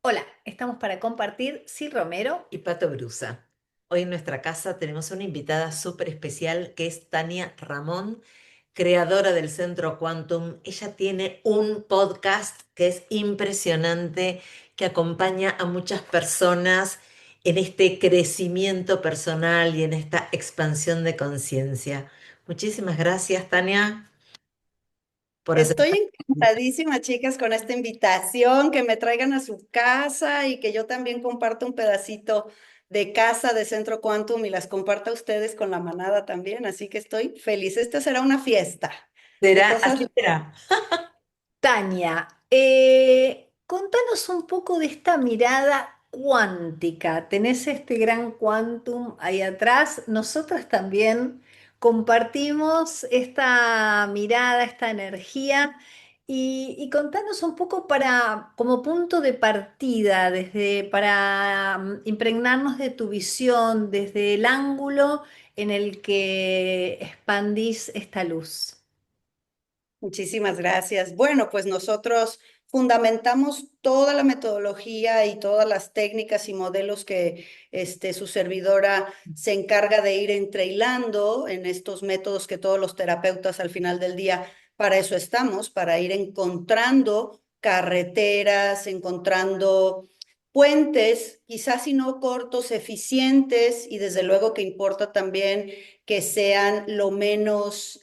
Hola, estamos para compartir Sí Romero. Y Pato Brusa. Hoy en nuestra casa tenemos una invitada súper especial que es Tania Ramón, creadora del Centro Quantum. Ella tiene un podcast que es impresionante, que acompaña a muchas personas en este crecimiento personal y en esta expansión de conciencia. Muchísimas gracias, Tania, por Estoy aceptar. encantadísima, chicas, con esta invitación, que me traigan a su casa y que yo también comparto un pedacito de casa de Centro Quantum y las comparta a ustedes con la manada también. Así que estoy feliz. Esta será una fiesta de Será, cosas. así será. Tania, contanos un poco de esta mirada cuántica. Tenés este gran quantum ahí atrás. Nosotras también compartimos esta mirada, esta energía. Y contanos un poco como punto de partida, para impregnarnos de tu visión, desde el ángulo en el que expandís esta luz. Muchísimas gracias. Bueno, pues nosotros fundamentamos toda la metodología y todas las técnicas y modelos que su servidora se encarga de ir entrehilando en estos métodos que todos los terapeutas al final del día, para eso estamos, para ir encontrando carreteras, encontrando puentes, quizás si no cortos, eficientes, y desde luego que importa también que sean lo menos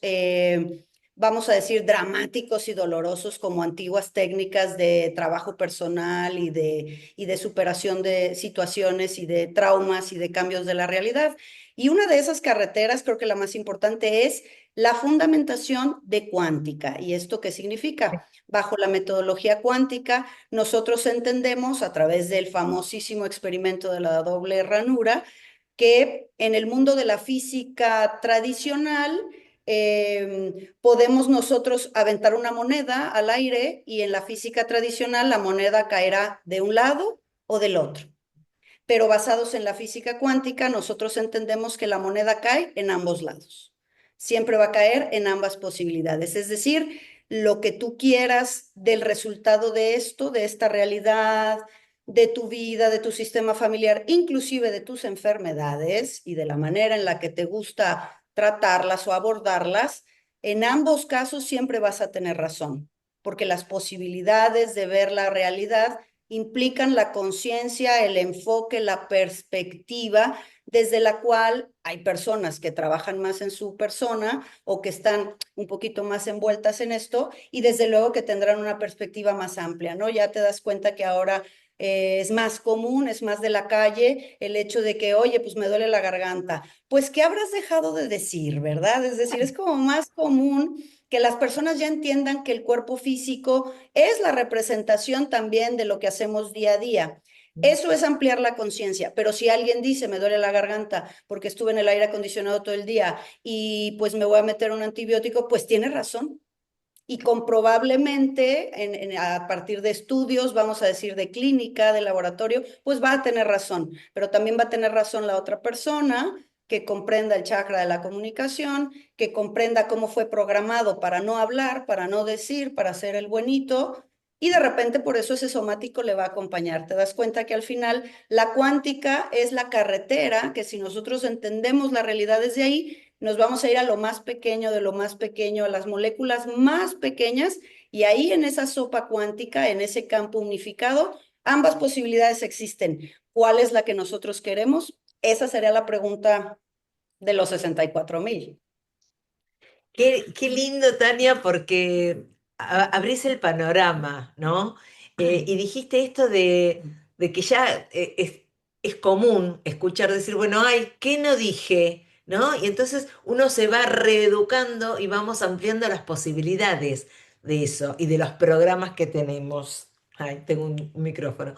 vamos a decir, dramáticos y dolorosos como antiguas técnicas de trabajo personal y de superación de situaciones y de traumas y de cambios de la realidad. Y una de esas carreteras, creo que la más importante es la fundamentación de cuántica. ¿Y esto qué significa? Bajo la metodología cuántica, nosotros entendemos a través del famosísimo experimento de la doble ranura que en el mundo de la física tradicional, podemos nosotros aventar una moneda al aire y en la física tradicional la moneda caerá de un lado o del otro. Pero basados en la física cuántica, nosotros entendemos que la moneda cae en ambos lados. Siempre va a caer en ambas posibilidades. Es decir, lo que tú quieras del resultado de esto, de esta realidad, de tu vida, de tu sistema familiar, inclusive de tus enfermedades y de la manera en la que te gusta tratarlas o abordarlas, en ambos casos siempre vas a tener razón, porque las posibilidades de ver la realidad implican la conciencia, el enfoque, la perspectiva desde la cual hay personas que trabajan más en su persona o que están un poquito más envueltas en esto y desde luego que tendrán una perspectiva más amplia, ¿no? Ya te das cuenta que ahora es más común, es más de la calle el hecho de que, oye, pues me duele la garganta. Pues, ¿qué habrás dejado de decir, verdad? Es decir, es como más común que las personas ya entiendan que el cuerpo físico es la representación también de lo que hacemos día a día. Eso es ampliar la conciencia, pero si alguien dice me duele la garganta porque estuve en el aire acondicionado todo el día y pues me voy a meter un antibiótico, pues tiene razón. Y comprobablemente a partir de estudios, vamos a decir de clínica, de laboratorio, pues va a tener razón, pero también va a tener razón la otra persona que comprenda el chakra de la comunicación, que comprenda cómo fue programado para no hablar, para no decir, para ser el buenito, y de repente por eso ese somático le va a acompañar. Te das cuenta que al final la cuántica es la carretera, que si nosotros entendemos la realidad desde ahí, nos vamos a ir a lo más pequeño de lo más pequeño, a las moléculas más pequeñas, y ahí en esa sopa cuántica, en ese campo unificado, ambas posibilidades existen. ¿Cuál es la que nosotros queremos? Esa sería la pregunta de los 64,000. Qué lindo, Tania, porque abrís el panorama, ¿no? Y dijiste esto de que ya es común escuchar decir, bueno, ay, ¿qué no dije? ¿No? Y entonces uno se va reeducando y vamos ampliando las posibilidades de eso y de los programas que tenemos. Ay, tengo un micrófono.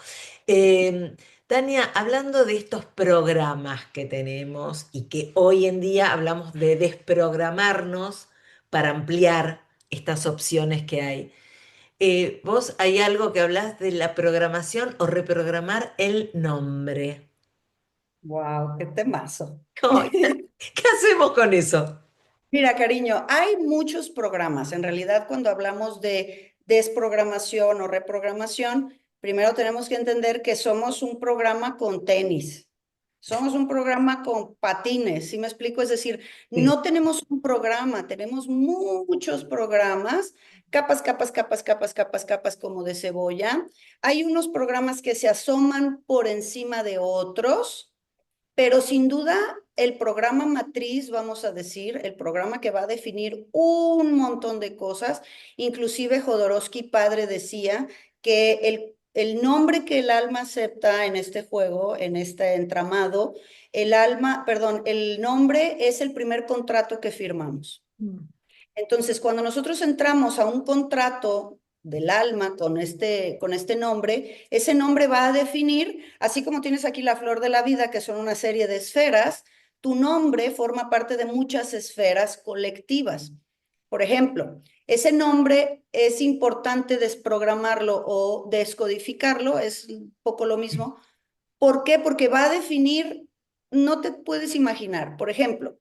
Eh, Tania, hablando de estos programas que tenemos y que hoy en día hablamos de desprogramarnos para ampliar estas opciones que hay. Vos hay algo que hablas de la programación o reprogramar el nombre. Wow, qué temazo. Ay, ¿qué hacemos con eso? Mira, cariño, hay muchos programas. En realidad, cuando hablamos de desprogramación o reprogramación, primero tenemos que entender que somos un programa con tenis. Somos un programa con patines, ¿sí me explico? Es decir, Sí. no tenemos un programa, tenemos muchos programas, capas, capas, capas, capas, capas, capas como de cebolla. Hay unos programas que se asoman por encima de otros, pero sin duda el programa matriz, vamos a decir, el programa que va a definir un montón de cosas, inclusive Jodorowsky padre decía que el nombre que el alma acepta en este juego, en este entramado, el alma, perdón, el nombre es el primer contrato que firmamos. Mm. Entonces, cuando nosotros entramos a un contrato del alma con este nombre, ese nombre va a definir, así como tienes aquí la flor de la vida, que son una serie de esferas, tu nombre forma parte de muchas esferas colectivas. Por ejemplo, ese nombre es importante desprogramarlo o descodificarlo, es un poco lo mismo. ¿Por qué? Porque va a definir, no te puedes imaginar, por ejemplo,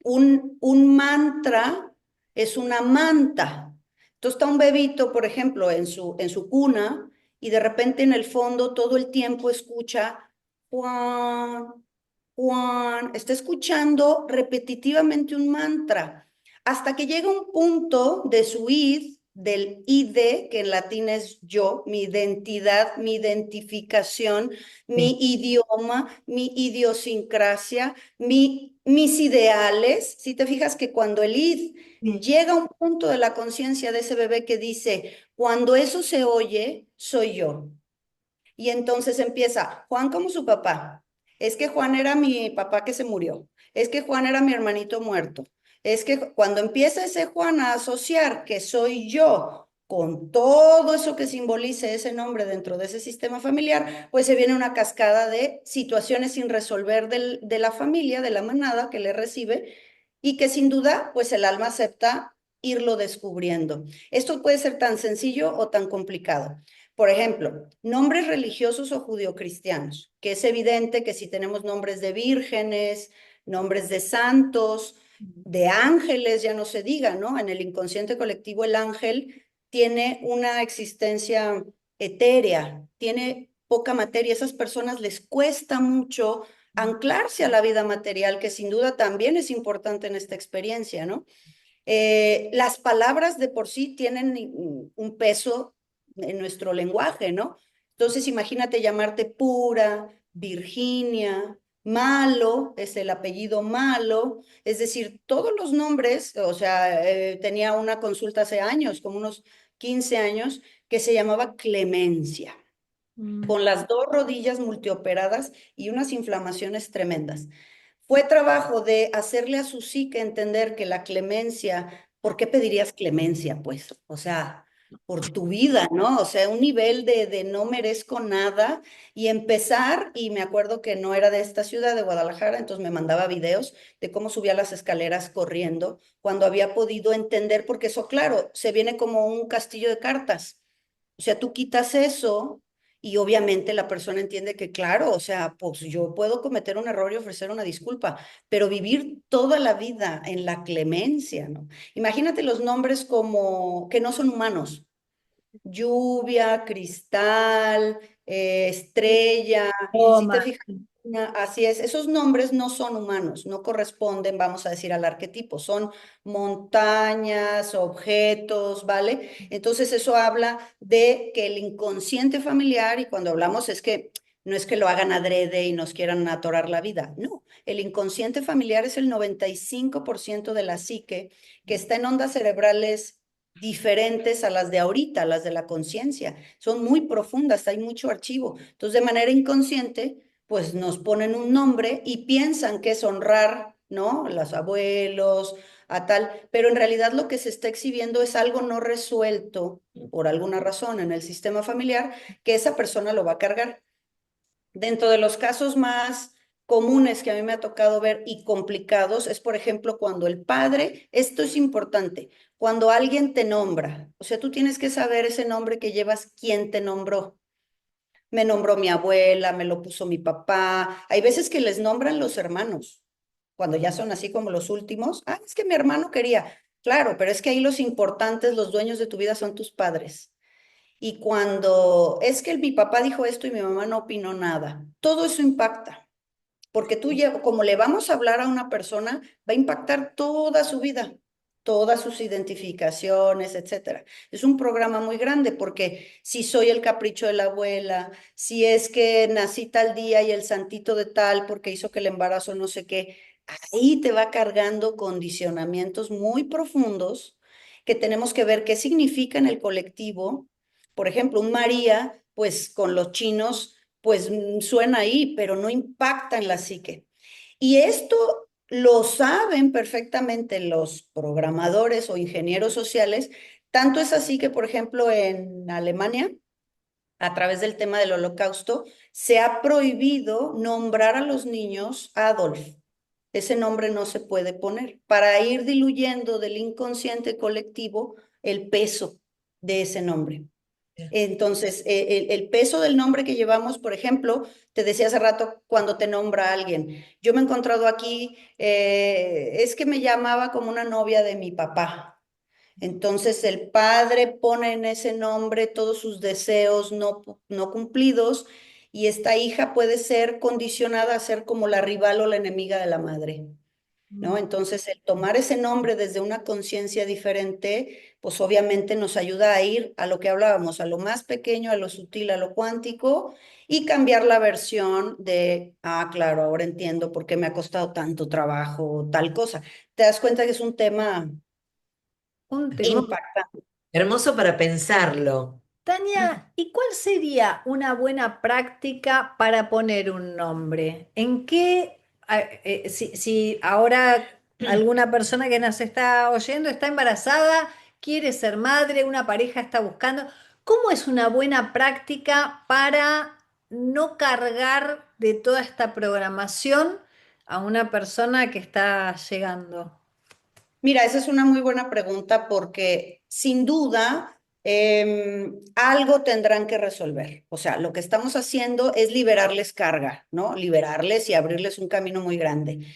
un mantra es una manta. Entonces está un bebito, por ejemplo, en su cuna y de repente en el fondo todo el tiempo escucha Juan, Juan, está escuchando repetitivamente un mantra hasta que llega un punto de su id, del ID, que en latín es yo, mi identidad, mi identificación, Sí, mi idioma, mi idiosincrasia, mis ideales. Si te fijas que cuando el id sí, llega a un punto de la conciencia de ese bebé que dice, cuando eso se oye, soy yo. Y entonces empieza, Juan como su papá. Es que Juan era mi papá que se murió. Es que Juan era mi hermanito muerto. Es que cuando empieza ese Juan a asociar que soy yo con todo eso que simbolice ese nombre dentro de ese sistema familiar, pues se viene una cascada de situaciones sin resolver de la familia, de la manada que le recibe y que sin duda, pues el alma acepta irlo descubriendo. Esto puede ser tan sencillo o tan complicado. Por ejemplo, nombres religiosos o judio-cristianos, que es evidente que si tenemos nombres de vírgenes, nombres de santos, de ángeles, ya no se diga, ¿no? En el inconsciente colectivo el ángel tiene una existencia etérea, tiene poca materia. A esas personas les cuesta mucho anclarse a la vida material, que sin duda también es importante en esta experiencia, ¿no? Las palabras de por sí tienen un peso en nuestro lenguaje, ¿no? Entonces, imagínate llamarte pura, Virginia, Malo, es el apellido Malo, es decir, todos los nombres, o sea, tenía una consulta hace años, como unos 15 años, que se llamaba Clemencia, Mm. con las dos rodillas multioperadas y unas inflamaciones tremendas. Fue trabajo de hacerle a su psique entender que la clemencia, ¿por qué pedirías clemencia? Pues, o sea, por tu vida, ¿no? O sea, un nivel de no merezco nada y empezar, y me acuerdo que no era de esta ciudad, de Guadalajara, entonces me mandaba videos de cómo subía las escaleras corriendo, cuando había podido entender, porque eso, claro, se viene como un castillo de cartas. O sea, tú quitas eso y obviamente la persona entiende que, claro, o sea, pues yo puedo cometer un error y ofrecer una disculpa, pero vivir toda la vida en la clemencia, ¿no? Imagínate los nombres como que no son humanos. Lluvia, cristal, estrella. Si te Toma. fijas, así es, esos nombres no son humanos, no corresponden, vamos a decir, al arquetipo, son montañas, objetos, ¿vale? Entonces eso habla de que el inconsciente familiar, y cuando hablamos es que no es que lo hagan adrede y nos quieran atorar la vida, no, el inconsciente familiar es el 95% de la psique que está en ondas cerebrales diferentes a las de ahorita, las de la conciencia. Son muy profundas, hay mucho archivo. Entonces, de manera inconsciente, pues nos ponen un nombre y piensan que es honrar, ¿no? A los abuelos, a tal, pero en realidad lo que se está exhibiendo es algo no resuelto por alguna razón en el sistema familiar que esa persona lo va a cargar. Dentro de los casos más comunes que a mí me ha tocado ver y complicados es, por ejemplo, cuando el padre, esto es importante, cuando alguien te nombra, o sea, tú tienes que saber ese nombre que llevas, quién te nombró. Me nombró mi abuela, me lo puso mi papá. Hay veces que les nombran los hermanos, cuando ya son así como los últimos. Ah, es que mi hermano quería. Claro, pero es que ahí los importantes, los dueños de tu vida son tus padres. Y cuando es que mi papá dijo esto y mi mamá no opinó nada, todo eso impacta. Porque tú ya, como le vamos a hablar a una persona, va a impactar toda su vida, todas sus identificaciones, etcétera. Es un programa muy grande porque si soy el capricho de la abuela, si es que nací tal día y el santito de tal porque hizo que el embarazo no sé qué, ahí te va cargando condicionamientos muy profundos que tenemos que ver qué significa en el colectivo. Por ejemplo, un María, pues con los chinos pues suena ahí, pero no impacta en la psique. Y esto lo saben perfectamente los programadores o ingenieros sociales. Tanto es así que, por ejemplo, en Alemania, a través del tema del holocausto, se ha prohibido nombrar a los niños Adolf. Ese nombre no se puede poner para ir diluyendo del inconsciente colectivo el peso de ese nombre. Entonces, el peso del nombre que llevamos, por ejemplo, te decía hace rato cuando te nombra alguien, yo me he encontrado aquí, es que me llamaba como una novia de mi papá. Entonces el padre pone en ese nombre todos sus deseos no cumplidos y esta hija puede ser condicionada a ser como la rival o la enemiga de la madre. ¿No? Entonces, el tomar ese nombre desde una conciencia diferente, pues obviamente nos ayuda a ir a lo que hablábamos, a lo más pequeño, a lo sutil, a lo cuántico, y cambiar la versión de, ah, claro, ahora entiendo por qué me ha costado tanto trabajo tal cosa. Te das cuenta que es un tema Un temor. impactante. Hermoso para pensarlo. Tania, ¿y cuál sería una buena práctica para poner un nombre? ¿En qué, si ahora alguna persona que nos está oyendo está embarazada, quiere ser madre, una pareja está buscando, ¿cómo es una buena práctica para no cargar de toda esta programación a una persona que está llegando? Mira, esa es una muy buena pregunta porque sin duda algo tendrán que resolver. O sea, lo que estamos haciendo es liberarles carga, ¿no? Liberarles y abrirles un camino muy grande.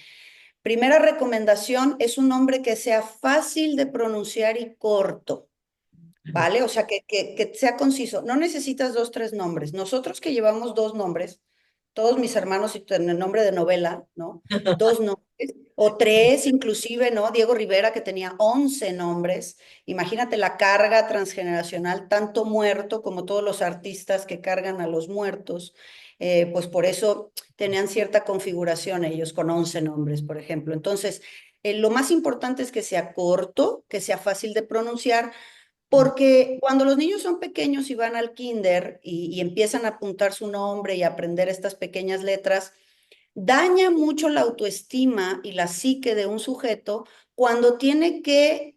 Primera recomendación es un nombre que sea fácil de pronunciar y corto. ¿Vale? O sea, que sea conciso. No necesitas dos, tres nombres. Nosotros que llevamos dos nombres, todos mis hermanos y el nombre de novela, ¿no? Dos nombres, o tres inclusive, ¿no? Diego Rivera que tenía 11 nombres. Imagínate la carga transgeneracional, tanto muerto como todos los artistas que cargan a los muertos. Pues por eso tenían cierta configuración ellos con 11 nombres, por ejemplo. Entonces, lo más importante es que sea corto, que sea fácil de pronunciar porque cuando los niños son pequeños y van al kinder y empiezan a apuntar su nombre y a aprender estas pequeñas letras, daña mucho la autoestima y la psique de un sujeto cuando tiene que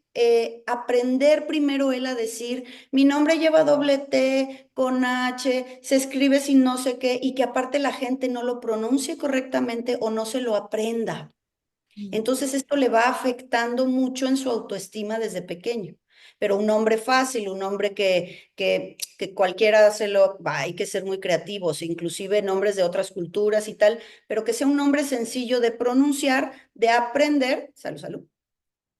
aprender primero él a decir, mi nombre lleva doble T con H, se escribe sin no sé qué, y que aparte la gente no lo pronuncie correctamente o no se lo aprenda. Entonces esto le va afectando mucho en su autoestima desde pequeño. Pero un nombre fácil, un nombre que cualquiera se lo... hay que ser muy creativos, inclusive nombres de otras culturas y tal, pero que sea un nombre sencillo de pronunciar, de aprender, salud, salud,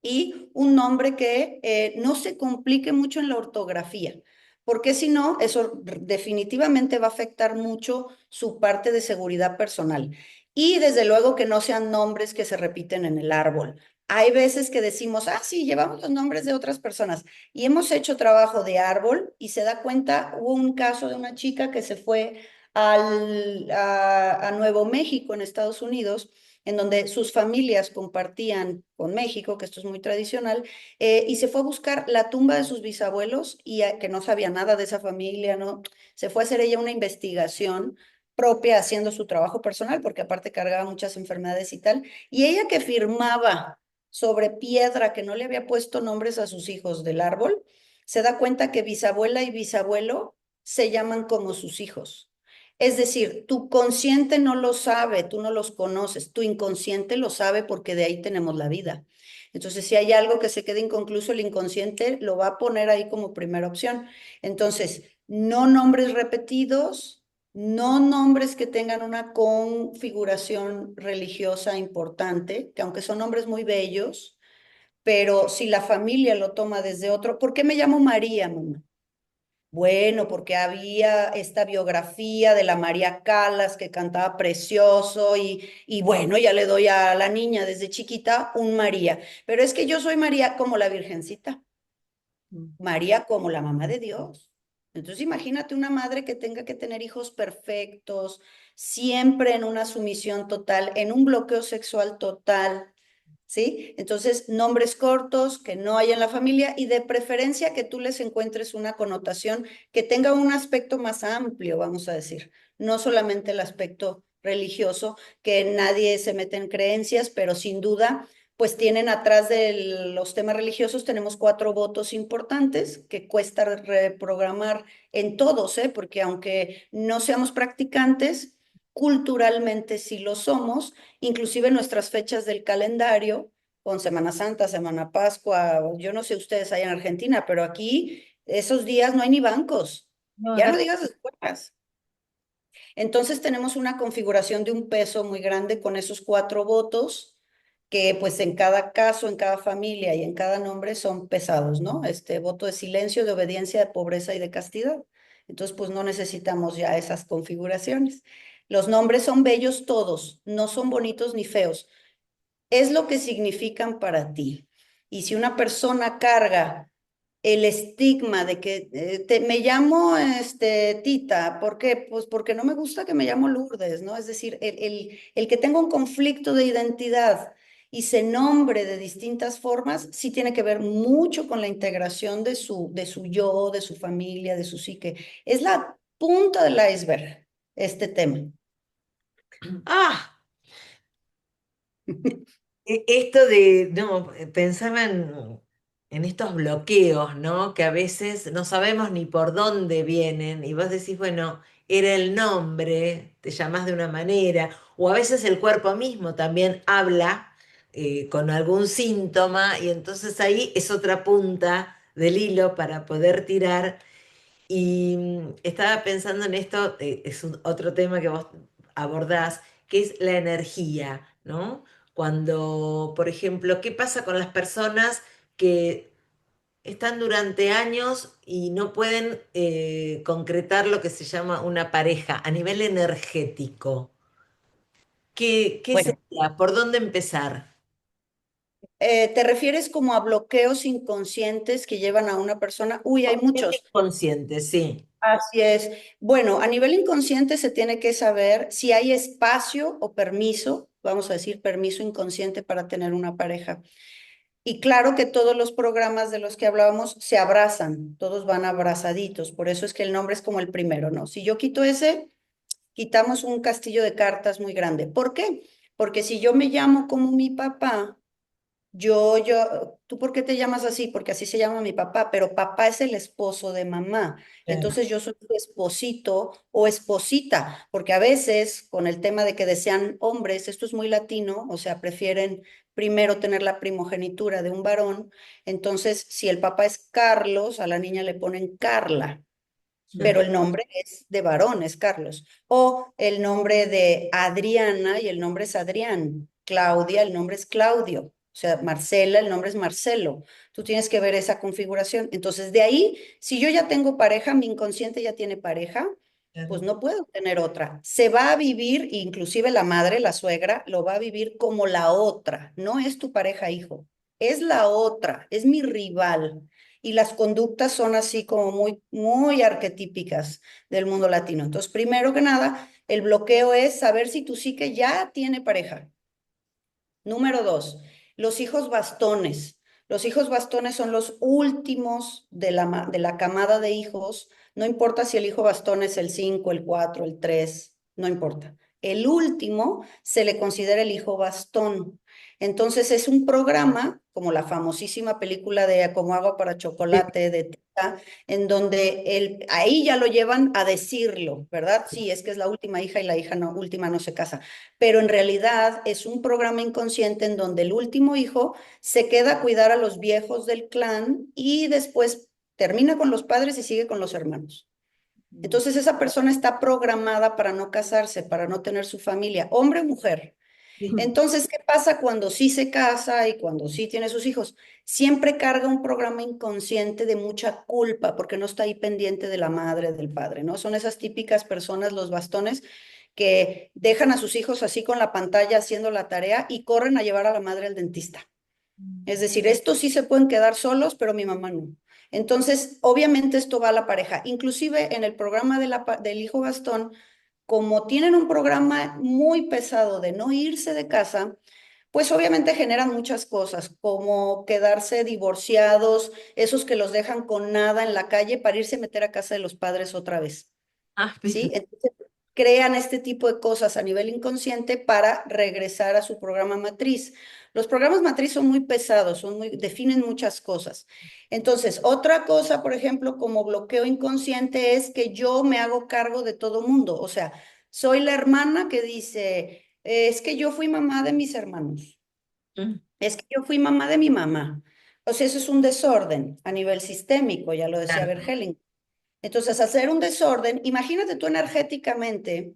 y un nombre que no se complique mucho en la ortografía, porque si no, eso definitivamente va a afectar mucho su parte de seguridad personal. Y desde luego que no sean nombres que se repiten en el árbol. Hay veces que decimos, ah, sí, llevamos los nombres de otras personas y hemos hecho trabajo de árbol y se da cuenta, hubo un caso de una chica que se fue a Nuevo México en Estados Unidos en donde sus familias compartían con México, que esto es muy tradicional, y se fue a buscar la tumba de sus bisabuelos y que no sabía nada de esa familia, ¿no? Se fue a hacer ella una investigación propia haciendo su trabajo personal, porque aparte cargaba muchas enfermedades y tal, y ella que firmaba sobre piedra que no le había puesto nombres a sus hijos del árbol, se da cuenta que bisabuela y bisabuelo se llaman como sus hijos. Es decir, tu consciente no lo sabe, tú no los conoces, tu inconsciente lo sabe porque de ahí tenemos la vida. Entonces, si hay algo que se quede inconcluso, el inconsciente lo va a poner ahí como primera opción. Entonces, no nombres repetidos, no nombres que tengan una configuración religiosa importante, que aunque son nombres muy bellos, pero si la familia lo toma desde otro, ¿por qué me llamo María, mamá? Bueno, porque había esta biografía de la María Callas que cantaba precioso y bueno, ya le doy a la niña desde chiquita un María. Pero es que yo soy María como la Virgencita, María como la mamá de Dios. Entonces imagínate una madre que tenga que tener hijos perfectos, siempre en una sumisión total, en un bloqueo sexual total. ¿Sí? Entonces, nombres cortos que no hay en la familia y de preferencia que tú les encuentres una connotación que tenga un aspecto más amplio, vamos a decir, no solamente el aspecto religioso, que nadie se mete en creencias, pero sin duda, pues tienen atrás de los temas religiosos, tenemos 4 votos importantes que cuesta reprogramar en todos, ¿eh? Porque aunque no seamos practicantes, culturalmente sí lo somos, inclusive nuestras fechas del calendario, con Semana Santa, Semana Pascua, yo no sé ustedes allá en Argentina, pero aquí esos días no hay ni bancos, No, ya no acá digas escuelas. Entonces tenemos una configuración de un peso muy grande con esos 4 votos que pues en cada caso, en cada familia y en cada nombre son pesados, ¿no? Este voto de silencio, de obediencia, de pobreza y de castidad. Entonces pues no necesitamos ya esas configuraciones. Los nombres son bellos todos, no son bonitos ni feos, es lo que significan para ti. Y si una persona carga el estigma de que me llamo Tita, ¿por qué? Pues porque no me gusta que me llamo Lourdes, ¿no? Es decir, el que tenga un conflicto de identidad y se nombre de distintas formas, sí tiene que ver mucho con la integración de su yo, de su familia, de su psique. Es la punta del iceberg, este tema. Ah, esto de, no, pensaba en estos bloqueos, ¿no? Que a veces no sabemos ni por dónde vienen y vos decís, bueno, era el nombre, te llamás de una manera, o a veces el cuerpo mismo también habla con algún síntoma y entonces ahí es otra punta del hilo para poder tirar. Y estaba pensando en esto, es otro tema que vos abordás, que es la energía, ¿no? Cuando, por ejemplo, ¿qué pasa con las personas que están durante años y no pueden concretar lo que se llama una pareja a nivel energético? ¿Qué Bueno, sería? ¿Por dónde empezar? ¿te refieres como a bloqueos inconscientes que llevan a una persona? Uy, hay Consciente muchos. y consciente, sí. Así es. Bueno, a nivel inconsciente se tiene que saber si hay espacio o permiso, vamos a decir permiso inconsciente para tener una pareja. Y claro que todos los programas de los que hablábamos se abrazan, todos van abrazaditos, por eso es que el nombre es como el primero, ¿no? Si yo quito ese, quitamos un castillo de cartas muy grande. ¿Por qué? Porque si yo me llamo como mi papá, ¿tú por qué te llamas así? Porque así se llama mi papá, pero papá es el esposo de mamá. Claro. Entonces yo soy su esposito o esposita, porque a veces con el tema de que desean hombres, esto es muy latino, o sea, prefieren primero tener la primogenitura de un varón. Entonces, si el papá es Carlos, a la niña le ponen Carla, pero el nombre es de varón, es Carlos. O el nombre de Adriana y el nombre es Adrián. Claudia, el nombre es Claudio. O sea, Marcela, el nombre es Marcelo. Tú tienes que ver esa configuración. Entonces, de ahí, si yo ya tengo pareja, mi inconsciente ya tiene pareja, pues Claro. no puedo tener otra. Se va a vivir, inclusive la madre, la suegra, lo va a vivir como la otra. No es tu pareja, hijo. Es la otra, es mi rival y las conductas son así como muy, muy arquetípicas del mundo latino. Entonces, primero que nada, el bloqueo es saber si tu psique ya tiene pareja. Número 2, los hijos bastones. Los hijos bastones son los últimos de la camada de hijos. No importa si el hijo bastón es el 5, el 4, el 3, no importa. El último se le considera el hijo bastón. Entonces es un programa, como la famosísima película de Como agua para chocolate de Tita, en donde ahí ya lo llevan a decirlo, ¿verdad? Sí, es que es la última hija y la hija no, última no se casa, pero en realidad es un programa inconsciente en donde el último hijo se queda a cuidar a los viejos del clan y después termina con los padres y sigue con los hermanos. Entonces esa persona está programada para no casarse, para no tener su familia, hombre o mujer. Sí. Entonces, ¿qué pasa cuando sí se casa y cuando sí tiene sus hijos? Siempre carga un programa inconsciente de mucha culpa porque no está ahí pendiente de la madre, del padre, ¿no? Son esas típicas personas, los bastones, que dejan a sus hijos así con la pantalla haciendo la tarea y corren a llevar a la madre al dentista. Es decir, estos sí se pueden quedar solos, pero mi mamá no. Entonces, obviamente esto va a la pareja. Inclusive en el programa del hijo bastón, como tienen un programa muy pesado de no irse de casa, pues obviamente generan muchas cosas, como quedarse divorciados, esos que los dejan con nada en la calle para irse a meter a casa de los padres otra vez. Ah, ¿Sí? mira, Entonces, crean este tipo de cosas a nivel inconsciente para regresar a su programa matriz. Los programas matriz son muy pesados, definen muchas cosas. Entonces, otra cosa, por ejemplo, como bloqueo inconsciente es que yo me hago cargo de todo mundo. O sea, soy la hermana que dice, es que yo fui mamá de mis hermanos, mm, es que yo fui mamá de mi mamá. O sea, eso es un desorden a nivel sistémico, ya lo decía claro, Bergelinger. Entonces, hacer un desorden, imagínate tú energéticamente,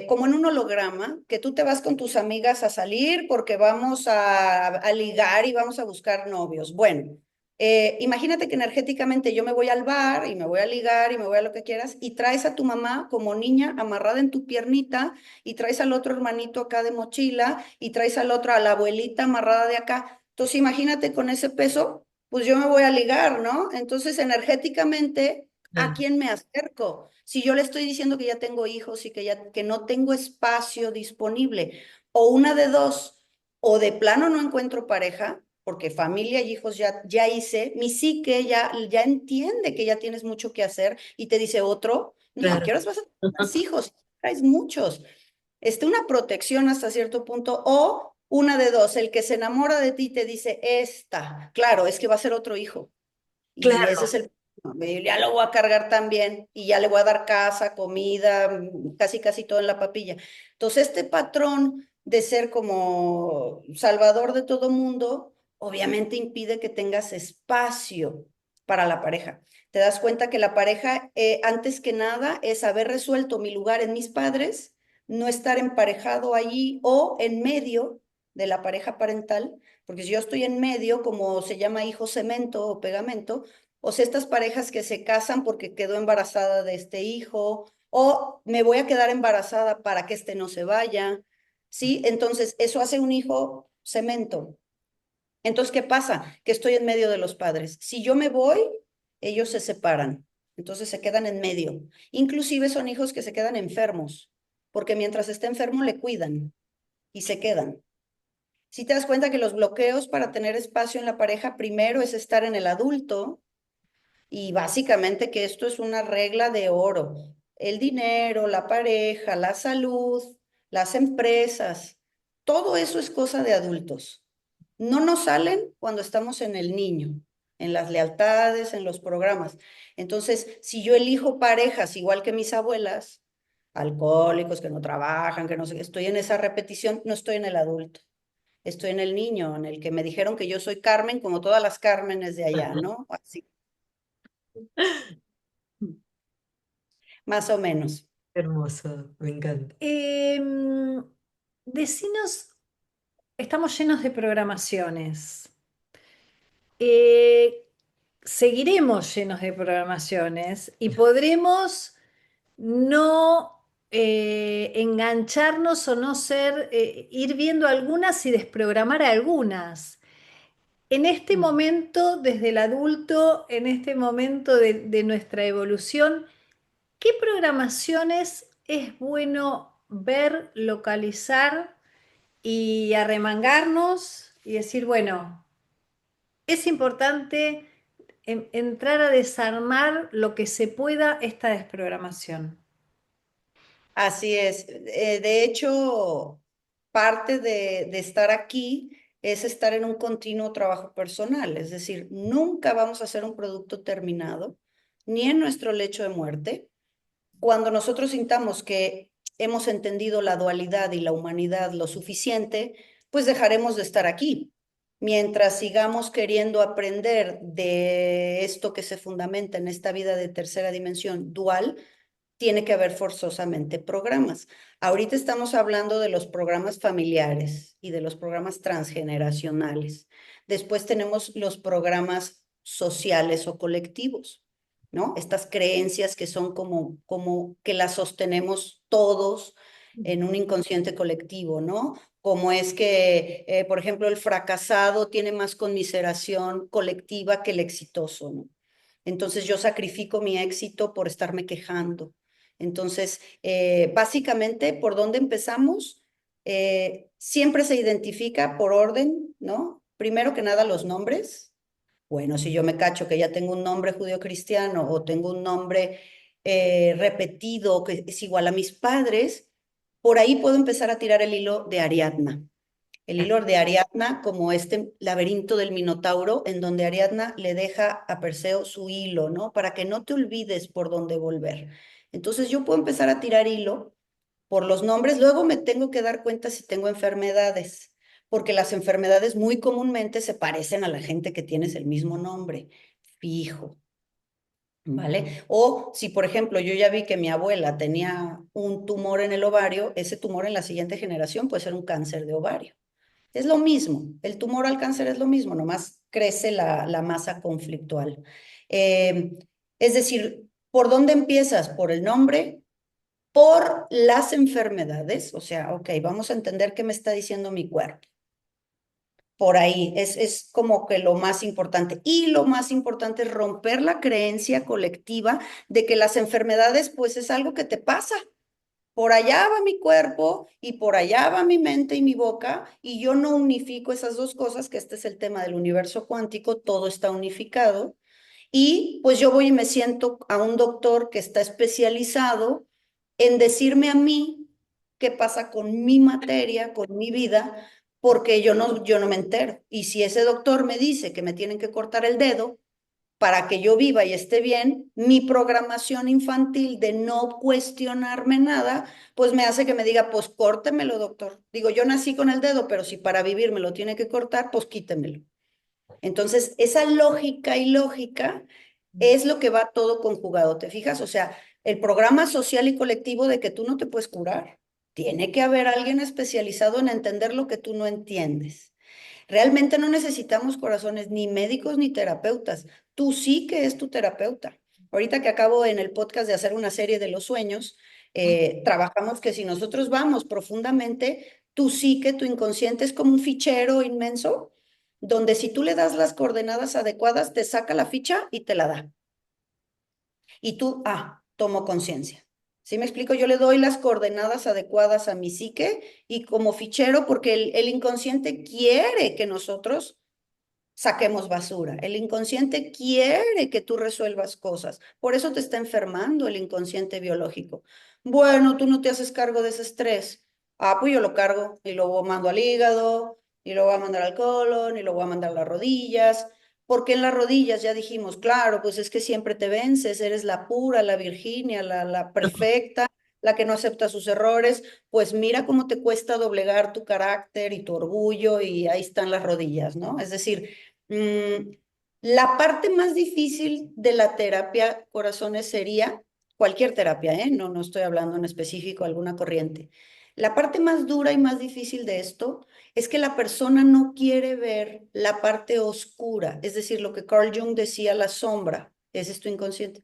como en un holograma, que tú te vas con tus amigas a salir porque vamos a ligar y vamos a buscar novios. Bueno, imagínate que energéticamente yo me voy al bar y me voy a ligar y me voy a lo que quieras y traes a tu mamá como niña amarrada en tu piernita y traes al otro hermanito acá de mochila y traes al otro, a la abuelita amarrada de acá. Entonces, imagínate con ese peso, pues yo me voy a ligar, ¿no? Entonces, energéticamente, ¿a claro, quién me acerco? Si yo le estoy diciendo que ya tengo hijos y que no tengo espacio disponible, o una de dos, o de plano no encuentro pareja, porque familia y hijos ya hice, mi psique ya entiende que ya tienes mucho que hacer y te dice otro, no, ¿a claro. qué horas vas a tener más hijos? Traes muchos. Una protección hasta cierto punto, o una de dos, el que se enamora de ti te dice, esta, claro, es que va a ser otro hijo. Y ese es Claro, el, ya lo voy a cargar también y ya le voy a dar casa, comida, casi casi todo en la papilla. Entonces, este patrón de ser como salvador de todo mundo, obviamente impide que tengas espacio para la pareja. Te das cuenta que la pareja, antes que nada, es haber resuelto mi lugar en mis padres, no estar emparejado allí o en medio de la pareja parental, porque si yo estoy en medio, como se llama hijo cemento o pegamento, o sea, estas parejas que se casan porque quedó embarazada de este hijo, o me voy a quedar embarazada para que este no se vaya, ¿sí? Entonces, eso hace un hijo cemento. Entonces, ¿qué pasa? Que estoy en medio de los padres. Si yo me voy, ellos se separan. Entonces se quedan en medio. Inclusive son hijos que se quedan enfermos, porque mientras está enfermo le cuidan y se quedan. Si te das cuenta que los bloqueos para tener espacio en la pareja, primero es estar en el adulto, y básicamente que esto es una regla de oro. El dinero, la pareja, la salud, las empresas, todo eso es cosa de adultos. No nos salen cuando estamos en el niño, en las lealtades, en los programas. Entonces, si yo elijo parejas igual que mis abuelas, alcohólicos que no trabajan, que no sé, estoy en esa repetición, no estoy en el adulto. Estoy en el niño, en el que me dijeron que yo soy Carmen, como todas las Cármenes de allá, ¿no? Así, más o menos. hermoso, me encanta. Em, decinos, estamos llenos de programaciones. Eh, seguiremos llenos de programaciones y podremos no engancharnos o no ser, ir viendo algunas y desprogramar algunas. En este Mm. momento, desde el adulto, en este momento de nuestra evolución, ¿qué programaciones es bueno ver, localizar y arremangarnos y decir, bueno, es importante entrar a desarmar lo que se pueda esta desprogramación? Así es. De hecho, parte de estar aquí es estar en un continuo trabajo personal. Es decir, nunca vamos a hacer un producto terminado, ni en nuestro lecho de muerte. Cuando nosotros sintamos que hemos entendido la dualidad y la humanidad lo suficiente, pues dejaremos de estar aquí. Mientras sigamos queriendo aprender de esto que se fundamenta en esta vida de tercera dimensión dual, tiene que haber forzosamente programas. Ahorita estamos hablando de los programas familiares y de los programas transgeneracionales. Después tenemos los programas sociales o colectivos, ¿no? Estas creencias que son como que las sostenemos todos en un inconsciente colectivo, ¿no? Como es que, por ejemplo, el fracasado tiene más conmiseración colectiva que el exitoso, ¿no? Entonces yo sacrifico mi éxito por estarme quejando. Entonces, básicamente, ¿por dónde empezamos? Siempre se identifica por orden, ¿no? Primero que nada, los nombres. Bueno, si yo me cacho que ya tengo un nombre judío-cristiano o tengo un nombre repetido que es igual a mis padres, por ahí puedo empezar a tirar el hilo de Ariadna. El hilo de Ariadna como este laberinto del Minotauro, en donde Ariadna le deja a Perseo su hilo, ¿no? Para que no te olvides por dónde volver. Entonces yo puedo empezar a tirar hilo por los nombres, luego me tengo que dar cuenta si tengo enfermedades, porque las enfermedades muy comúnmente se parecen a la gente que tienes el mismo nombre, fijo, ¿vale? O si, por ejemplo, yo ya vi que mi abuela tenía un tumor en el ovario, ese tumor en la siguiente generación puede ser un cáncer de ovario. Es lo mismo, el tumor al cáncer es lo mismo, nomás crece la masa conflictual. Eh, es decir, ¿por dónde empiezas? Por el nombre, por las enfermedades, o sea, ok, vamos a entender qué me está diciendo mi cuerpo. Por ahí es como que lo más importante. Y lo más importante es romper la creencia colectiva de que las enfermedades pues es algo que te pasa. Por allá va mi cuerpo y por allá va mi mente y mi boca y yo no unifico esas dos cosas, que este es el tema del universo cuántico, todo está unificado. Y pues yo voy y me siento a un doctor que está especializado en decirme a mí qué pasa con mi materia, con mi vida, porque yo no me entero. Y si ese doctor me dice que me tienen que cortar el dedo, para que yo viva y esté bien, mi programación infantil de no cuestionarme nada, pues me hace que me diga, pues córtemelo, doctor. Digo, yo nací con el dedo, pero si para vivir me lo tiene que cortar, pues quítemelo. Entonces, esa lógica y lógica es lo que va todo conjugado, ¿te fijas? O sea, el programa social y colectivo de que tú no te puedes curar. Tiene que haber alguien especializado en entender lo que tú no entiendes. Realmente no necesitamos corazones ni médicos ni terapeutas. Tú sí que es tu terapeuta. Ahorita que acabo en el podcast de hacer una serie de los sueños, trabajamos que si nosotros vamos profundamente, tu psique, tu inconsciente es como un fichero inmenso, donde si tú le das las coordenadas adecuadas, te saca la ficha y te la da. Y tú, tomo conciencia. ¿Sí me explico? Yo le doy las coordenadas adecuadas a mi psique y como fichero, porque el inconsciente quiere que nosotros saquemos basura. El inconsciente quiere que tú resuelvas cosas. Por eso te está enfermando el inconsciente biológico. Bueno, tú no te haces cargo de ese estrés. Pues yo lo cargo y lo mando al hígado y lo voy a mandar al colon y lo voy a mandar a las rodillas. Porque en las rodillas ya dijimos, claro, pues es que siempre te vences, eres la pura, la Virginia, la perfecta, la que no acepta sus errores, pues mira cómo te cuesta doblegar tu carácter y tu orgullo y ahí están las rodillas, ¿no? Es decir, la parte más difícil de la terapia, corazones, sería cualquier terapia, ¿eh? No estoy hablando en específico de alguna corriente. La parte más dura y más difícil de esto es que la persona no quiere ver la parte oscura, es decir, lo que Carl Jung decía, la sombra, ese es tu inconsciente.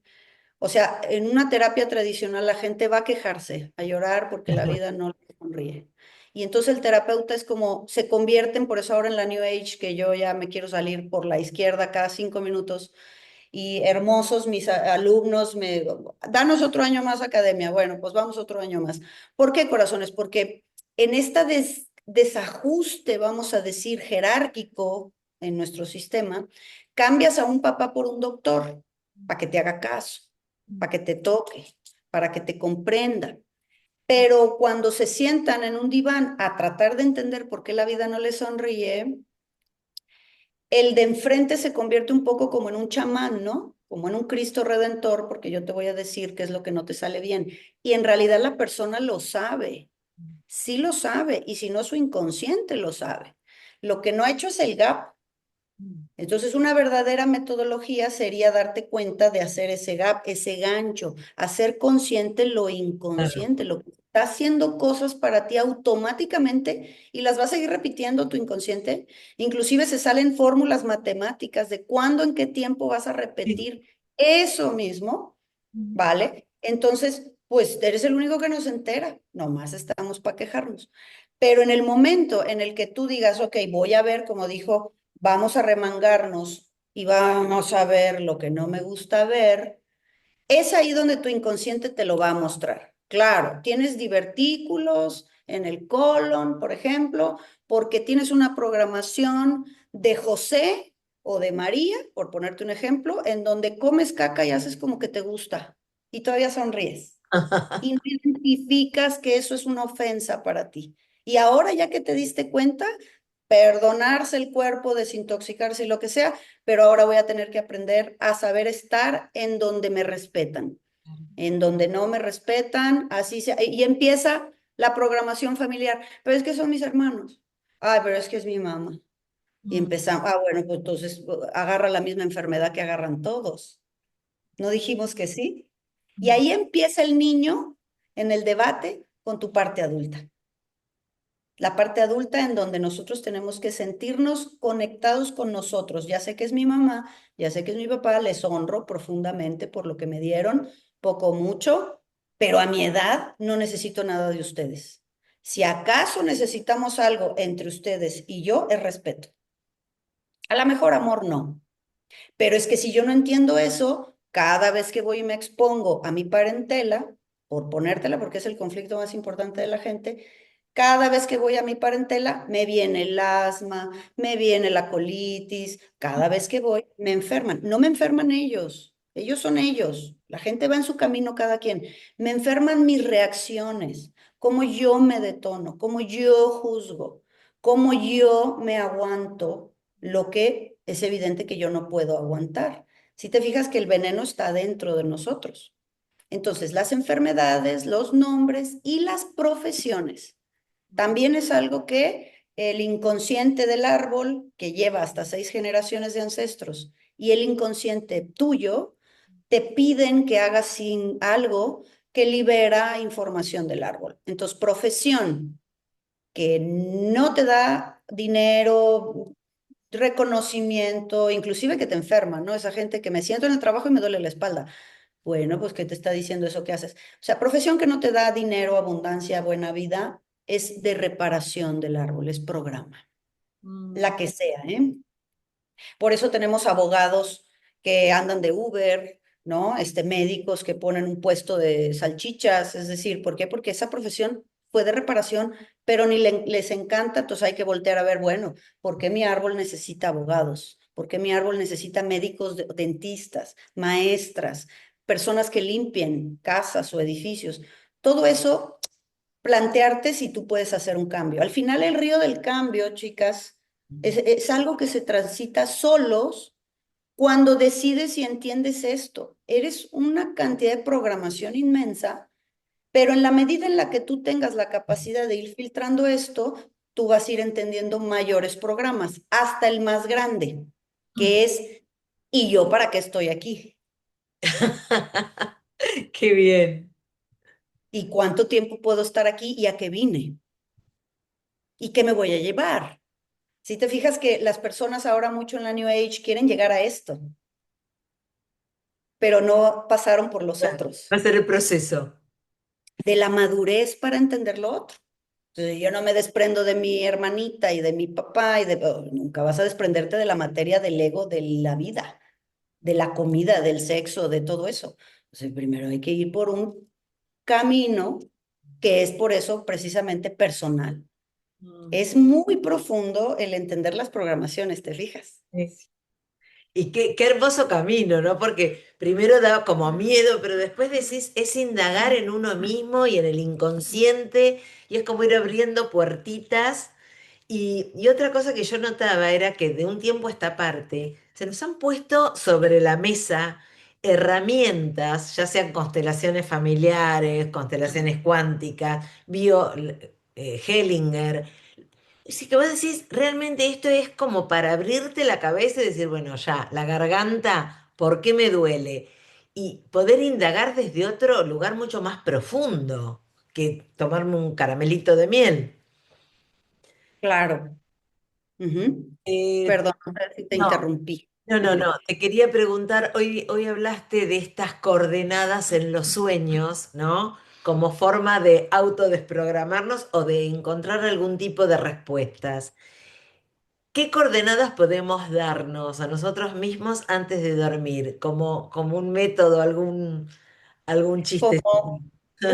O sea, en una terapia tradicional la gente va a quejarse, a llorar porque la vida no le sonríe. Y entonces el terapeuta es como, se convierten, por eso ahora en la New Age, que yo ya me quiero salir por la izquierda cada 5 minutos, y hermosos mis alumnos me, danos otro año más academia. Bueno, pues vamos otro año más. ¿Por qué, corazones? Porque en esta desajuste, vamos a decir, jerárquico en nuestro sistema, cambias a un papá por un doctor para que te haga caso, para que te toque, para que te comprenda. Pero cuando se sientan en un diván a tratar de entender por qué la vida no les sonríe, el de enfrente se convierte un poco como en un chamán, ¿no? Como en un Cristo Redentor, porque yo te voy a decir qué es lo que no te sale bien. Y en realidad la persona lo sabe, sí lo sabe, y si no, su inconsciente lo sabe. Lo que no ha hecho es el gap. Entonces, una verdadera metodología sería darte cuenta de hacer ese gap, ese gancho, hacer consciente lo Claro. inconsciente, lo que está haciendo cosas para ti automáticamente y las va a seguir repitiendo tu inconsciente. Inclusive se salen fórmulas matemáticas de cuándo, en qué tiempo vas a Sí. repetir eso mismo, ¿vale? Entonces, pues eres el único que nos entera, nomás estamos para quejarnos. Pero en el momento en el que tú digas, ok, voy a ver, como dijo, vamos a remangarnos y vamos a ver lo que no me gusta ver, es ahí donde tu inconsciente te lo va a mostrar. Claro, tienes divertículos en el colon, por ejemplo, porque tienes una programación de José o de María, por ponerte un ejemplo, en donde comes caca y haces como que te gusta y todavía sonríes. Y no identificas que eso es una ofensa para ti. Y ahora ya que te diste cuenta, perdonarse el cuerpo, desintoxicarse y lo que sea, pero ahora voy a tener que aprender a saber estar en donde me respetan, en donde no me respetan, así sea. Y empieza la programación familiar, pero es que son mis hermanos. Ay, pero es que es mi mamá. Y empezamos, bueno, pues entonces agarra la misma enfermedad que agarran todos. ¿No dijimos que sí? Y ahí empieza el niño en el debate con tu parte adulta. La parte adulta en donde nosotros tenemos que sentirnos conectados con nosotros. Ya sé que es mi mamá, ya sé que es mi papá, les honro profundamente por lo que me dieron, poco o mucho, pero a mi edad no necesito nada de ustedes. Si acaso necesitamos algo entre ustedes y yo, es respeto. A lo mejor amor no, pero es que si yo no entiendo eso, cada vez que voy y me expongo a mi parentela, por ponértela, porque es el conflicto más importante de la gente, cada vez que voy a mi parentela, me viene el asma, me viene la colitis, cada vez que voy, me enferman. No me enferman ellos son ellos. La gente va en su camino cada quien. Me enferman mis reacciones, cómo yo me detono, cómo yo juzgo, cómo yo me aguanto lo que es evidente que yo no puedo aguantar. Si te fijas que el veneno está dentro de nosotros. Entonces, las enfermedades, los nombres y las profesiones también es algo que el inconsciente del árbol, que lleva hasta 6 generaciones de ancestros, y el inconsciente tuyo, te piden que hagas sin algo que libera información del árbol. Entonces, profesión que no te da dinero, reconocimiento, inclusive que te enferma, ¿no? Esa gente que me siento en el trabajo y me duele la espalda. Bueno, pues ¿qué te está diciendo eso que haces? O sea, profesión que no te da dinero, abundancia, buena vida, es de reparación del árbol, es programa, Mm. la que sea, ¿eh? Por eso tenemos abogados que andan de Uber, ¿no? Médicos que ponen un puesto de salchichas, es decir, ¿por qué? Porque esa profesión fue de reparación, pero ni les encanta, entonces hay que voltear a ver, bueno, ¿por qué mi árbol necesita abogados? ¿Por qué mi árbol necesita médicos, dentistas, maestras, personas que limpien casas o edificios? Todo eso, plantearte si tú puedes hacer un cambio. Al final, el río del cambio, chicas, es algo que se transita solos cuando decides y entiendes esto. Eres una cantidad de programación inmensa, pero en la medida en la que tú tengas la capacidad de ir filtrando esto, tú vas a ir entendiendo mayores programas, hasta el más grande, que es, ¿y yo para qué estoy aquí? Qué bien. ¿Y cuánto tiempo puedo estar aquí y a qué vine? ¿Y qué me voy a llevar? Si te fijas que las personas ahora mucho en la New Age quieren llegar a esto, pero no pasaron por los Claro. otros, Va a ser el proceso. de la madurez para entender lo otro. Entonces, yo no me desprendo de mi hermanita y de mi papá nunca vas a desprenderte de la materia del ego, de la vida, de la comida, del sexo, de todo eso. Entonces, primero hay que ir por un camino que es por eso precisamente personal. Mm. Es muy profundo el entender las programaciones, ¿te fijas? Sí. Y qué hermoso camino, ¿no? Porque primero da como miedo, pero después decís, es indagar en uno mismo y en el inconsciente, y es como ir abriendo puertitas. Y otra cosa que yo notaba era que de un tiempo a esta parte se nos han puesto sobre la mesa herramientas, ya sean constelaciones familiares, constelaciones cuánticas, Hellinger, Sí, que vos decís, realmente esto es como para abrirte la cabeza y decir, bueno, ya, la garganta, ¿por qué me duele? Y poder indagar desde otro lugar mucho más profundo que tomarme un caramelito de miel. Claro. Ujú. Eh, Perdón, no sé si te no, interrumpí. no, te quería preguntar, hoy hablaste de estas coordenadas en los sueños, ¿no? Como forma de autodesprogramarnos o de encontrar algún tipo de respuestas. ¿Qué coordenadas podemos darnos a nosotros mismos antes de dormir? Como un método, algún chiste. Como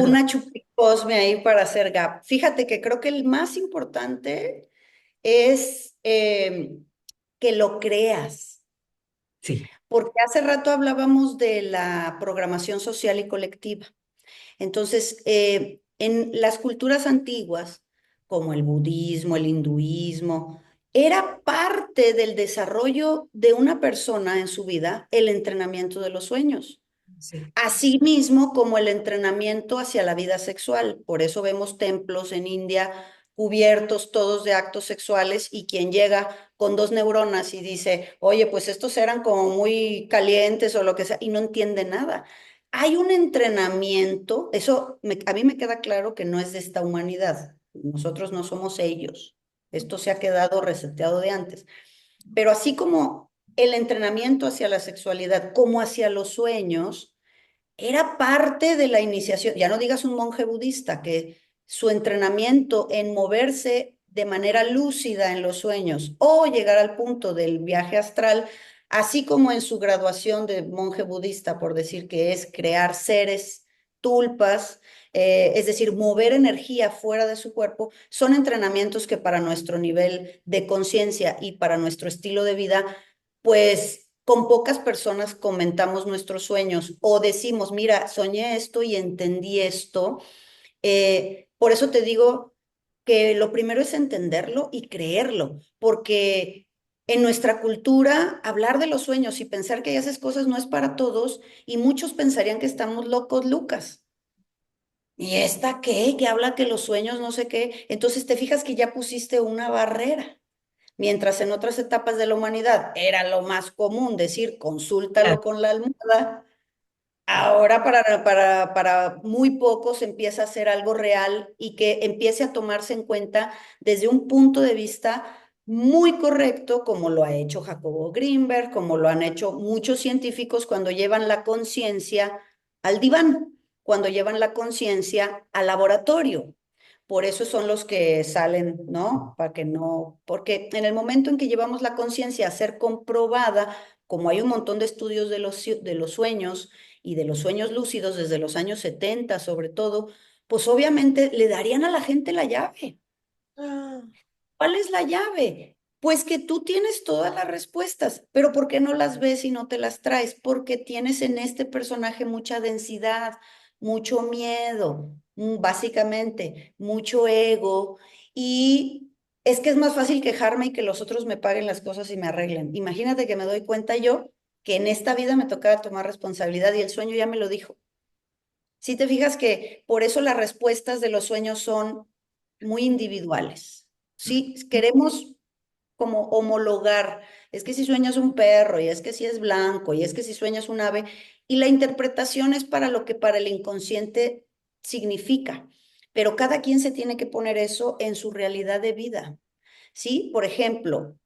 una chupicosme ahí para hacer gap. Fíjate que creo que el más importante es que lo creas, Sí, porque hace rato hablábamos de la programación social y colectiva. Entonces, en las culturas antiguas, como el budismo, el hinduismo, era parte del desarrollo de una persona en su vida el entrenamiento de los sueños. sí, Asimismo como el entrenamiento hacia la vida sexual. Por eso vemos templos en India cubiertos todos de actos sexuales y quien llega con dos neuronas y dice, oye, pues estos eran como muy calientes o lo que sea, y no entiende nada. Hay un entrenamiento, a mí me queda claro que no es de esta humanidad. Nosotros no somos ellos. Esto se ha quedado reseteado de antes. Pero así como el entrenamiento hacia la sexualidad, como hacia los sueños, era parte de la iniciación, ya no digas un monje budista, que su entrenamiento en moverse de manera lúcida en los sueños o llegar al punto del viaje astral, así como en su graduación de monje budista, por decir que es crear seres, tulpas, es decir, mover energía fuera de su cuerpo, son entrenamientos que para nuestro nivel de conciencia y para nuestro estilo de vida pues con pocas personas comentamos nuestros sueños o decimos, mira, soñé esto y entendí esto. Por eso te digo que lo primero es entenderlo y creerlo, porque en nuestra cultura hablar de los sueños y pensar que esas cosas no es para todos y muchos pensarían que estamos locos, Lucas. ¿Y esta qué? Que habla que los sueños no sé qué. Entonces te fijas que ya pusiste una barrera. Mientras en otras etapas de la humanidad era lo más común decir, claro, consúltalo con la almohada, ahora para muy pocos empieza a ser algo real y que empiece a tomarse en cuenta desde un punto de vista muy correcto, como lo ha hecho Jacobo Greenberg, como lo han hecho muchos científicos cuando llevan la conciencia al diván, cuando llevan la conciencia al laboratorio. Por eso son los que salen, ¿no? Para que no, porque en el momento en que llevamos la conciencia a ser comprobada, como hay un montón de estudios de los sueños y de los sueños lúcidos desde los años 70 sobre todo, pues obviamente le darían a la gente la llave. ah, ¿Cuál es la llave? Pues que tú tienes todas las respuestas, pero ¿por qué no las ves y no te las traes? Porque tienes en este personaje mucha densidad, mucho miedo, básicamente, mucho ego y es que es más fácil quejarme y que los otros me paguen las cosas y me arreglen. Imagínate que me doy cuenta yo que en esta vida me tocaba tomar responsabilidad y el sueño ya me lo dijo. Si te fijas que por eso las respuestas de los sueños son muy individuales. Sí, queremos como homologar, es que si sueñas un perro y es que si es blanco y es que si sueñas un ave, y la interpretación es para lo que para el inconsciente significa, pero cada quien se tiene que poner eso en su realidad de vida. Sí, por ejemplo,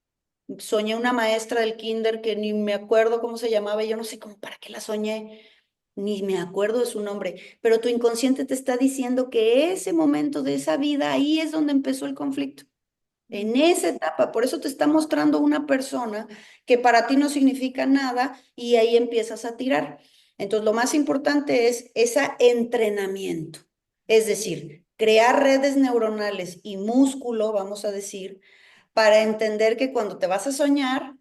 soñé una maestra del kinder que ni me acuerdo cómo se llamaba, yo no sé cómo para qué la soñé, ni me acuerdo de su nombre, pero tu inconsciente te está diciendo que ese momento de esa vida, ahí es donde empezó el conflicto, en esa etapa. Por eso te está mostrando una persona que para ti no significa nada y ahí empiezas a tirar. Entonces, lo más importante es ese entrenamiento, es decir, crear redes neuronales y músculo, vamos a decir, para entender que cuando te vas a soñar,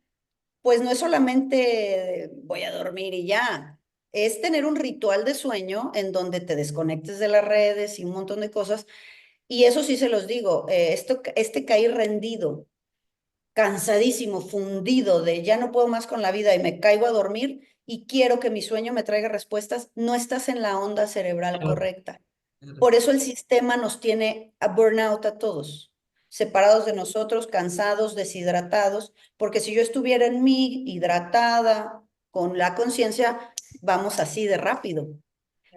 pues no es solamente voy a dormir y ya, es tener un ritual de sueño en donde te desconectes de las redes y un montón de cosas. Y eso sí se los digo, este caer rendido, cansadísimo, fundido de ya no puedo más con la vida y me caigo a dormir y quiero que mi sueño me traiga respuestas, no estás en la onda cerebral claro, correcta. claro. Por eso el sistema nos tiene a burnout a todos. separados de nosotros, cansados, deshidratados, porque si yo estuviera en mí, hidratada, con la conciencia, vamos así de rápido.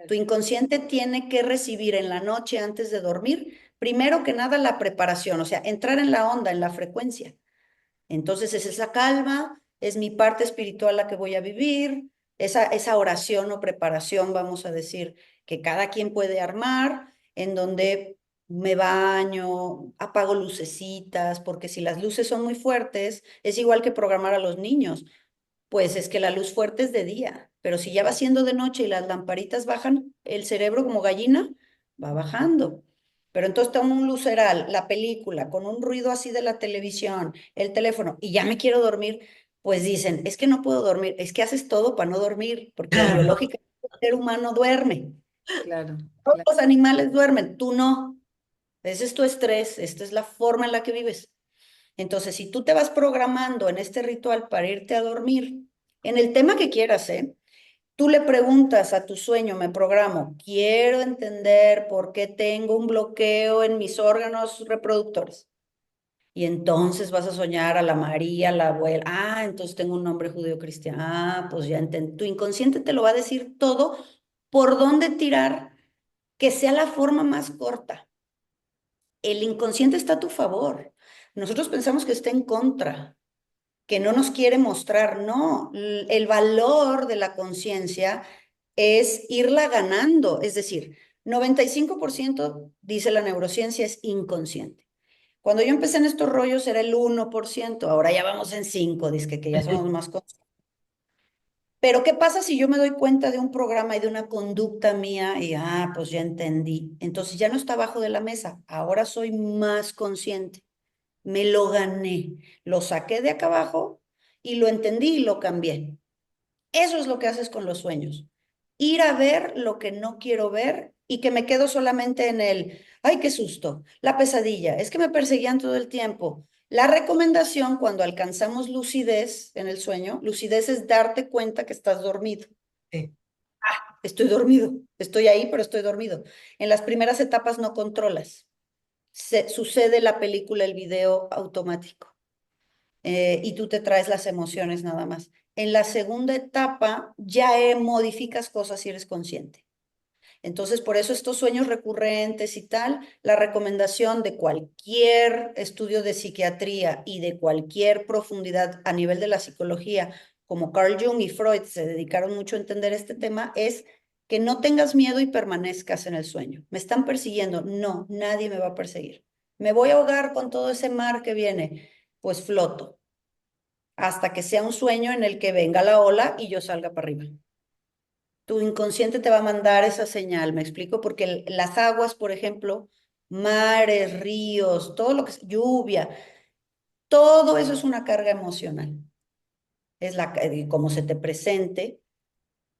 Tu inconsciente tiene que recibir en la noche antes de dormir, primero que nada, la preparación, o sea, entrar en la onda, en la frecuencia. Entonces es esa calma, es mi parte espiritual la que voy a vivir, esa oración o preparación, vamos a decir, que cada quien puede armar, en donde me baño, apago lucecitas, porque si las luces son muy fuertes, es igual que programar a los niños. Pues es que la luz fuerte es de día, pero si ya va siendo de noche y las lamparitas bajan, el cerebro como gallina va bajando. Pero entonces tomo un luceral, la película, con un ruido así de la televisión, el teléfono, y ya me quiero dormir, pues dicen, es que no puedo dormir, es que haces todo para no dormir, porque Claro. biológicamente el ser humano duerme. Claro, Todos claro. los animales duermen, tú no. Ese es tu estrés, esta es la forma en la que vives. Entonces, si tú te vas programando en este ritual para irte a dormir, en el tema que quieras, ¿eh? Tú le preguntas a tu sueño, me programo, quiero entender por qué tengo un bloqueo en mis órganos reproductores. Y entonces vas a soñar a la María, la abuela. Ah, entonces tengo un nombre judío cristiano. Ah, pues ya entendí. Tu inconsciente te lo va a decir todo por dónde tirar, que sea la forma más corta. El inconsciente está a tu favor. Nosotros pensamos que está en contra, que no nos quiere mostrar. No, el valor de la conciencia es irla ganando. Es decir, 95% dice la neurociencia es inconsciente. Cuando yo empecé en estos rollos era el 1%, ahora ya vamos en 5, dice que ya somos más conscientes. Pero ¿qué pasa si yo me doy cuenta de un programa y de una conducta mía y, pues ya entendí? Entonces ya no está abajo de la mesa, ahora soy más consciente. Me lo gané, lo saqué de acá abajo y lo entendí y lo cambié. Eso es lo que haces con los sueños. Ir a ver lo que no quiero ver y que me quedo solamente en el, ay, qué susto, la pesadilla, es que me perseguían todo el tiempo. La recomendación cuando alcanzamos lucidez en el sueño, lucidez es darte cuenta que estás dormido. Sí. Estoy dormido, estoy ahí, pero estoy dormido. En las primeras etapas no controlas. Sucede la película, el video automático. Y tú te traes las emociones nada más. En la segunda etapa ya modificas cosas y eres consciente. Entonces, por eso estos sueños recurrentes y tal, la recomendación de cualquier estudio de psiquiatría y de cualquier profundidad a nivel de la psicología, como Carl Jung y Freud se dedicaron mucho a entender este tema, es que no tengas miedo y permanezcas en el sueño. ¿Me están persiguiendo? No, nadie me va a perseguir. ¿Me voy a ahogar con todo ese mar que viene? Pues floto hasta que sea un sueño en el que venga la ola y yo salga para arriba. Tu inconsciente te va a mandar esa señal, ¿me explico? Porque las aguas, por ejemplo, mares, ríos, todo lo que es lluvia, todo eso es una carga emocional. Es como se te presente,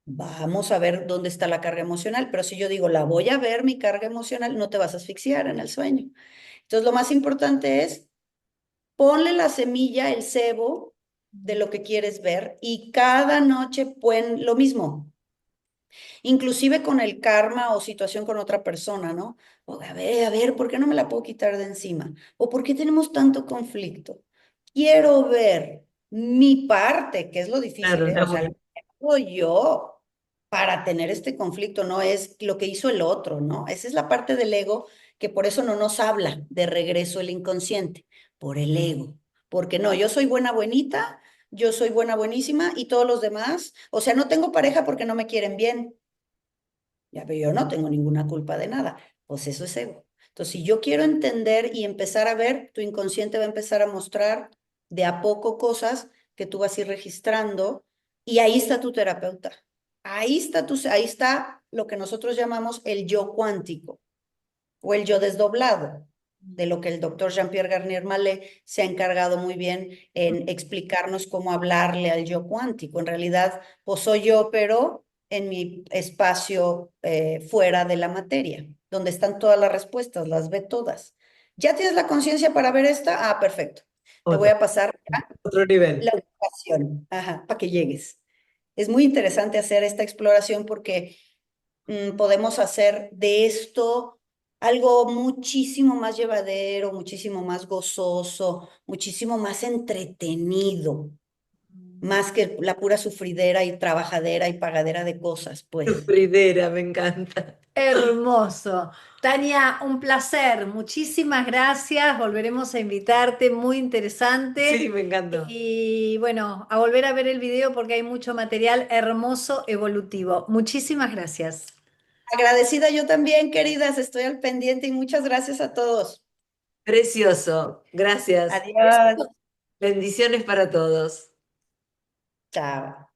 vamos a ver dónde está la carga emocional, pero si yo digo, la voy a ver, mi carga emocional, no te vas a asfixiar en el sueño. Entonces, lo más importante es ponle la semilla, el cebo de lo que quieres ver y cada noche pon lo mismo, inclusive con el karma o situación con otra persona, ¿no? O a ver, ¿por qué no me la puedo quitar de encima? ¿O por qué tenemos tanto conflicto? Quiero ver mi parte, que es lo difícil, Claro, ¿eh? la O sea, lo que hago yo para tener este conflicto, no es lo que hizo el otro, ¿no? Esa es la parte del ego que por eso no nos habla de regreso el inconsciente, por el ego. Porque no, yo soy buena, buenita, yo soy buena, buenísima y todos los demás, o sea, no tengo pareja porque no me quieren bien. Ya, pero yo no tengo ninguna culpa de nada. Pues eso es ego. Entonces, si yo quiero entender y empezar a ver, tu inconsciente va a empezar a mostrar de a poco cosas que tú vas a ir registrando y ahí está tu terapeuta. Ahí está lo que nosotros llamamos el yo cuántico o el yo desdoblado, de lo que el doctor Jean-Pierre Garnier Mallet se ha encargado muy bien en explicarnos cómo hablarle al yo cuántico. En realidad, pues soy yo, pero en mi espacio fuera de la materia, donde están todas las respuestas, las ve todas. ¿Ya tienes la conciencia para ver esta? Ah, perfecto. Te voy otro, a pasar otro nivel. la ubicación, para que llegues. Es muy interesante hacer esta exploración porque podemos hacer de esto algo muchísimo más llevadero, muchísimo más gozoso, muchísimo más entretenido, más que la pura sufridera y trabajadera y pagadera de cosas, pues. Sufridera, me encanta. Hermoso. Tania, un placer. Muchísimas gracias. Volveremos a invitarte. Muy Sí, interesante. me encantó. Y bueno, a volver a ver el video porque hay mucho material hermoso, evolutivo. Muchísimas gracias. Agradecida yo también, queridas, estoy al pendiente y muchas gracias a todos. Precioso. Gracias. Adiós. Bendiciones para todos. Chao.